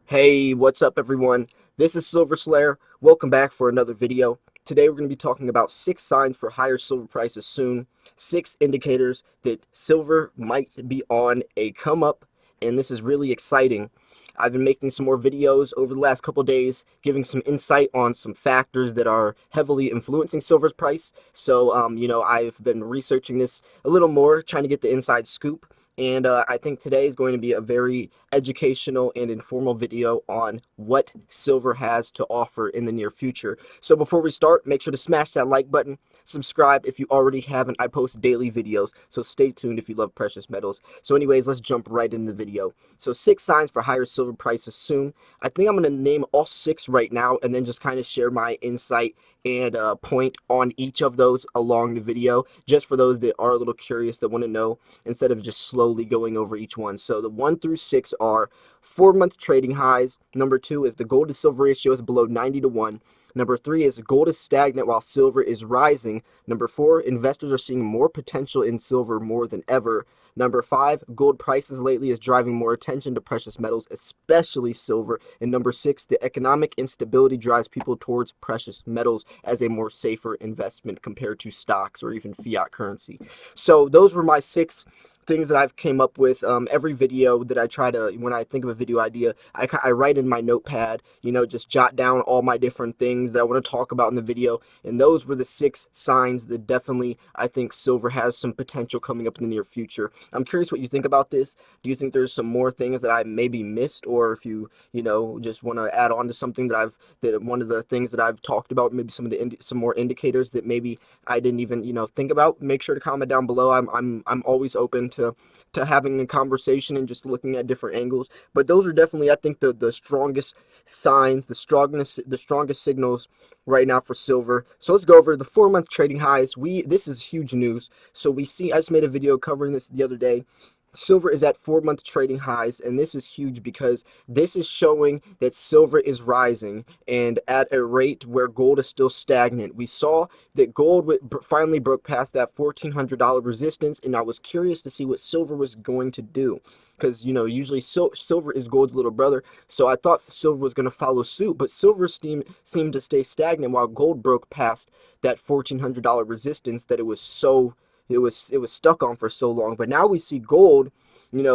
Hey, what's up everyone? This is Silver Slayer. Welcome back for another video. Today we're going to be talking about 6 signs for higher silver prices soon, 6 indicators that silver might be on a come up, and this is really exciting. I've been making some more videos over the last couple days, giving some insight on some factors that are heavily influencing silver's price. So, I've been researching this a little more, trying to get the inside scoop. And I think today is going to be a very educational and informal video on what silver has to offer in the near future. So before we start, make sure to smash that like button, subscribe if you already haven't. I post daily videos, so stay tuned if you love precious metals. So anyways, let's jump right into the video. So 6 signs for higher silver prices soon. I think I'm going to name all 6 right now and then just kind of share my insight and point on each of those along the video, just for those that are a little curious, that want to know, instead of just slowly going over each one. So the 1 through 6 are 4-month trading highs. Number 2 is the gold to silver ratio is below 90 to 1. Number 3 is gold is stagnant while silver is rising. Number 4, investors are seeing more potential in silver more than ever. Number 5, gold prices lately is driving more attention to precious metals, especially silver. And number 6, the economic instability drives people towards precious metals as a more safer investment compared to stocks or even fiat currency. So those were my 6 things that I've came up with. Every video that I try to, when I think of a video idea, I write in my notepad, just jot down all my different things that I want to talk about in the video. And those were the 6 signs that definitely I think silver has some potential coming up in the near future. I'm curious what you think about this. Do you think there's some more things that I maybe missed, or if you just want to add on to something that one of the things that I've talked about, maybe some more indicators that maybe I didn't even think about? Make sure to comment down below. I'm always open to having a conversation and just looking at different angles. But those are definitely, I think, the strongest signs, the strongest signals right now for silver. So let's go over the 4-month trading highs. This is huge news. So I just made a video covering this the other day. Silver is at 4-month trading highs, and this is huge because this is showing that silver is rising and at a rate where gold is still stagnant. We saw that gold finally broke past that $1,400 resistance, and I was curious to see what silver was going to do, because usually silver is gold's little brother. So I thought silver was going to follow suit, but silver seemed to stay stagnant while gold broke past that $1,400 resistance that it was stuck on for so long. But now we see gold,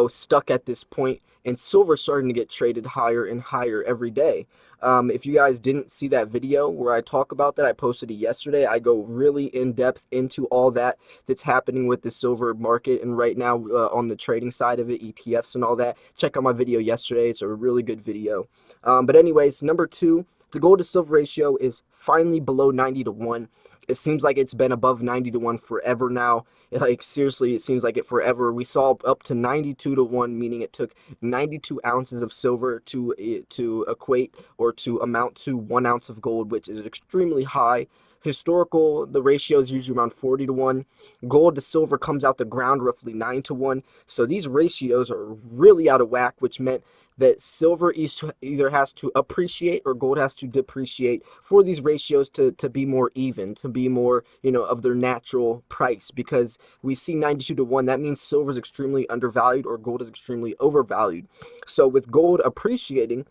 stuck at this point, and silver starting to get traded higher and higher every day. If you guys didn't see that video where I talk about that, I posted it yesterday. I go really in depth into all that's happening with the silver market and right now on the trading side of it, ETFs and all that. Check out my video yesterday. It's a really good video. But anyways, number 2, the gold to silver ratio is finally below 90 to 1. It seems like it's been above 90 to 1 forever now. Like, seriously, it seems like it forever. We saw up to 92 to 1, meaning it took 92 ounces of silver to equate or to amount to 1 ounce of gold, which is extremely high. The ratio is usually around 40 to 1. Gold to silver comes out the ground roughly 9 to 1. So these ratios are really out of whack, which meant that silver either has to appreciate or gold has to depreciate for these ratios to be more even, to be more, of their natural price. Because we see 92 to 1, that means silver is extremely undervalued or gold is extremely overvalued. So with gold appreciating,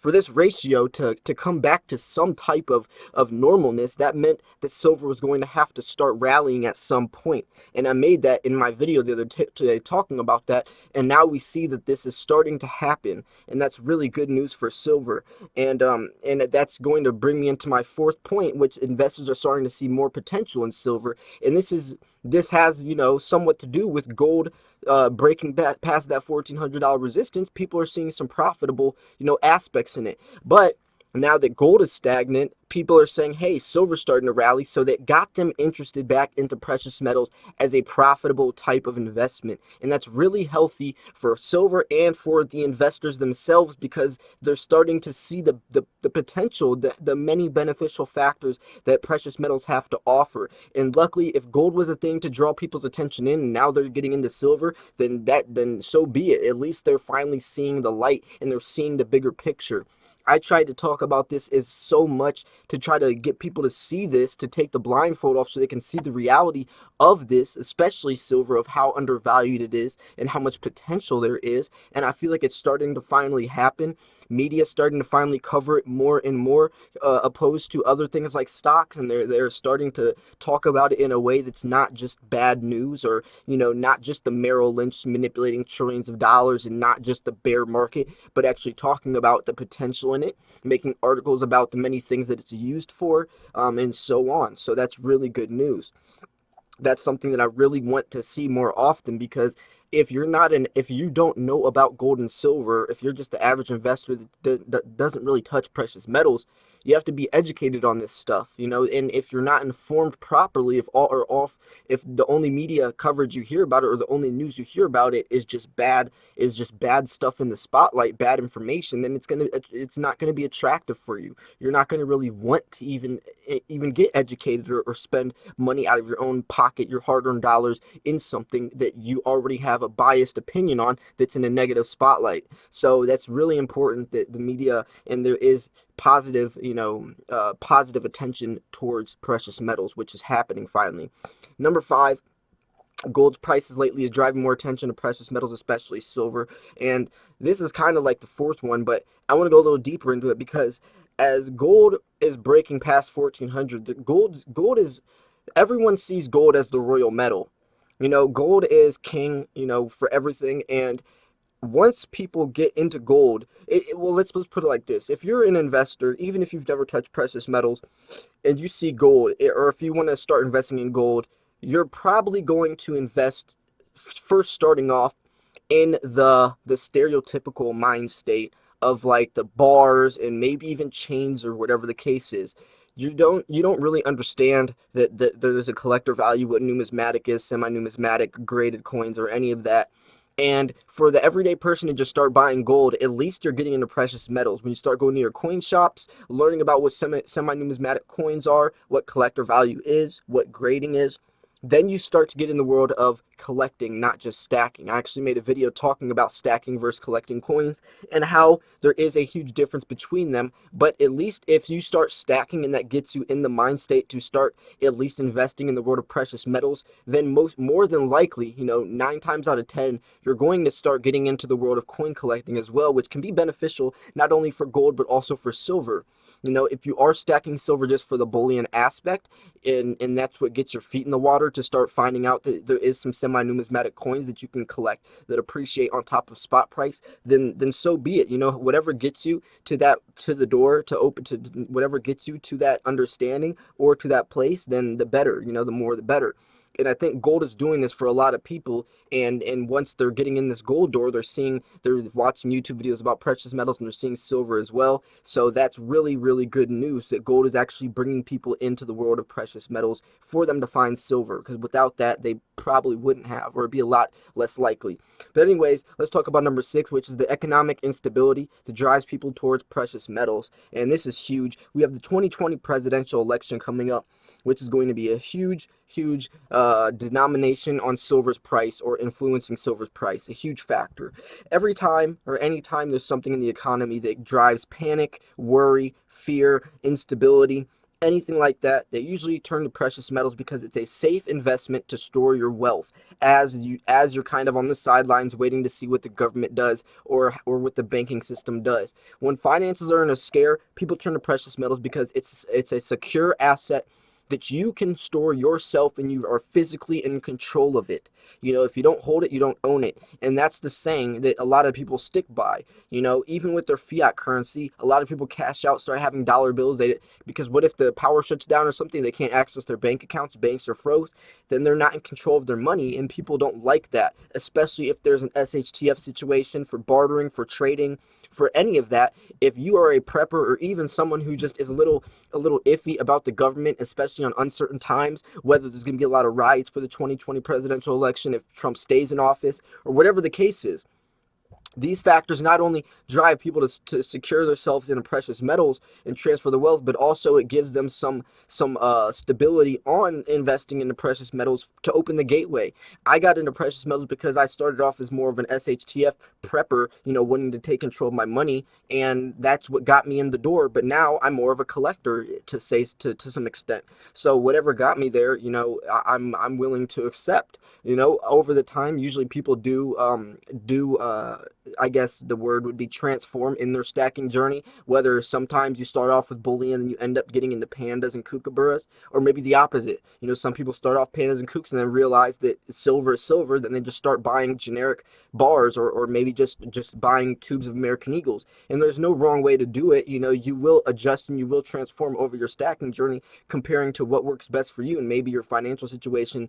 for this ratio to come back to some type of normalness, that meant that silver was going to have to start rallying at some point. And I made that in my video the other today talking about that, and now we see that this is starting to happen, and that's really good news for silver. And that's going to bring me into my 4th point, which investors are starting to see more potential in silver. And this has somewhat to do with gold breaking back past that $1,400 resistance. People are seeing some profitable aspects in it. But now that gold is stagnant, people are saying, hey, silver's starting to rally, so that got them interested back into precious metals as a profitable type of investment. And that's really healthy for silver and for the investors themselves, because they're starting to see the potential, the many beneficial factors that precious metals have to offer. And luckily, if gold was a thing to draw people's attention in, and now they're getting into silver, then so be it. At least they're finally seeing the light and they're seeing the bigger picture. I tried to talk about this is so much to try to get people to see this, to take the blindfold off so they can see the reality of this, especially silver, of how undervalued it is and how much potential there is. And I feel like it's starting to finally happen. Media starting to finally cover it more and more, opposed to other things like stocks, and they're starting to talk about it in a way that's not just bad news, or not just the Merrill Lynch manipulating trillions of dollars, and not just the bear market, but actually talking about the potential in it, making articles about the many things that it's used for, and so on. So that's really good news. That's something that I really want to see more often, because if you don't know about gold and silver, if you're just the average investor that doesn't really touch precious metals, you have to be educated on this stuff, and if you're not informed properly, if the only media coverage you hear about it, or the only news you hear about it is just bad stuff in the spotlight, bad information, then it's not gonna be attractive for you. You're not gonna really want to even get educated, or spend money out of your own pocket, your hard-earned dollars, in something that you already have a biased opinion on, that's in a negative spotlight. So that's really important, that the media, and there is positive, positive attention towards precious metals, which is happening finally. Number five, gold's prices lately is driving more attention to precious metals, especially silver. And this is kind of like the fourth one, but I want to go a little deeper into it, because as gold is breaking past 1400, gold is, everyone sees gold as the royal metal. Gold is king, for everything. And once people get into gold, well, let's put it like this: if you're an investor, even if you've never touched precious metals, and you see gold, or if you want to start investing in gold, you're probably going to invest, first starting off, in the stereotypical mind state of like the bars, and maybe even chains, or whatever the case is. You don't really understand that there's a collector value, what numismatic is, semi-numismatic, graded coins, or any of that. And for the everyday person to just start buying gold, at least you're getting into precious metals. When you start going to your coin shops, learning about what semi-numismatic coins are, what collector value is, what grading is, then you start to get in the world of collecting, not just stacking. I actually made a video talking about stacking versus collecting coins, and how there is a huge difference between them. But at least if you start stacking, and that gets you in the mind state to start at least investing in the world of precious metals, then more than likely, 9 times out of 10, you're going to start getting into the world of coin collecting as well, which can be beneficial not only for gold but also for silver. If you are stacking silver just for the bullion aspect, and that's what gets your feet in the water, to start finding out that there is some semi-numismatic coins that you can collect that appreciate on top of spot price, then so be it. Whatever gets you to the door, to open, to whatever gets you to that understanding, or to that place, then the better. The more the better. And I think gold is doing this for a lot of people. And once they're getting in this gold door, they're watching YouTube videos about precious metals, and they're seeing silver as well. So that's really, really good news, that gold is actually bringing people into the world of precious metals for them to find silver, because without that, they probably wouldn't have, or it'd be a lot less likely. But anyways, let's talk about number six, which is the economic instability that drives people towards precious metals. And this is huge. We have the 2020 presidential election coming up, which is going to be a huge, huge denomination on silver's price, or influencing silver's price, a huge factor. Every time, or any time, there's something in the economy that drives panic, worry, fear, instability, anything like that, they usually turn to precious metals, because it's a safe investment to store your wealth as you're kind of on the sidelines waiting to see what the government does, or what the banking system does. When finances are in a scare, people turn to precious metals, because it's a secure asset that you can store yourself, and you are physically in control of it. If you don't hold it, you don't own it. And that's the saying that a lot of people stick by. Even with their fiat currency, a lot of people cash out, start having dollar bills, because what if the power shuts down or something, they can't access their bank accounts, banks are froze, then they're not in control of their money, and people don't like that, especially if there's an SHTF situation for bartering, for trading, for any of that. If you are a prepper, or even someone who just is a little iffy about the government, especially on uncertain times, whether there's going to be a lot of riots for the 2020 presidential election, if Trump stays in office, or whatever the case is, These factors not only drive people to secure themselves in precious metals and transfer the wealth, but also it gives them some stability on investing in the precious metals to open the gateway. I got into precious metals because I started off as more of an SHTF prepper, wanting to take control of my money, and that's what got me in the door. But now I'm more of a collector to some extent. So whatever got me there, I'm willing to accept. Over the time, usually people do I guess the word would be transform in their stacking journey. Whether sometimes you start off with bullion and you end up getting into pandas and kookaburras, or maybe the opposite. Some people start off pandas and kooks and then realize that silver is silver, then they just start buying generic bars, or maybe just buying tubes of American Eagles. And there's no wrong way to do it. You will adjust and you will transform over your stacking journey, comparing to what works best for you. And maybe your financial situation,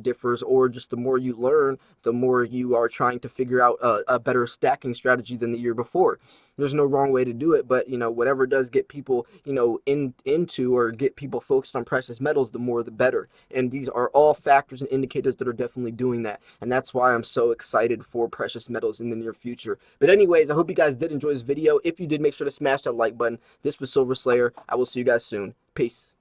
differs, or just the more you learn, the more you are trying to figure out a better stacking strategy than the year before. There's no wrong way to do it, but whatever does get people into or get people focused on precious metals, the more the better. And these are all factors and indicators that are definitely doing that, and that's why I'm so excited for precious metals in the near future. But anyways, I hope you guys did enjoy this video. If you did, make sure to smash that like button. This was Silver Slayer. I will see you guys soon. Peace.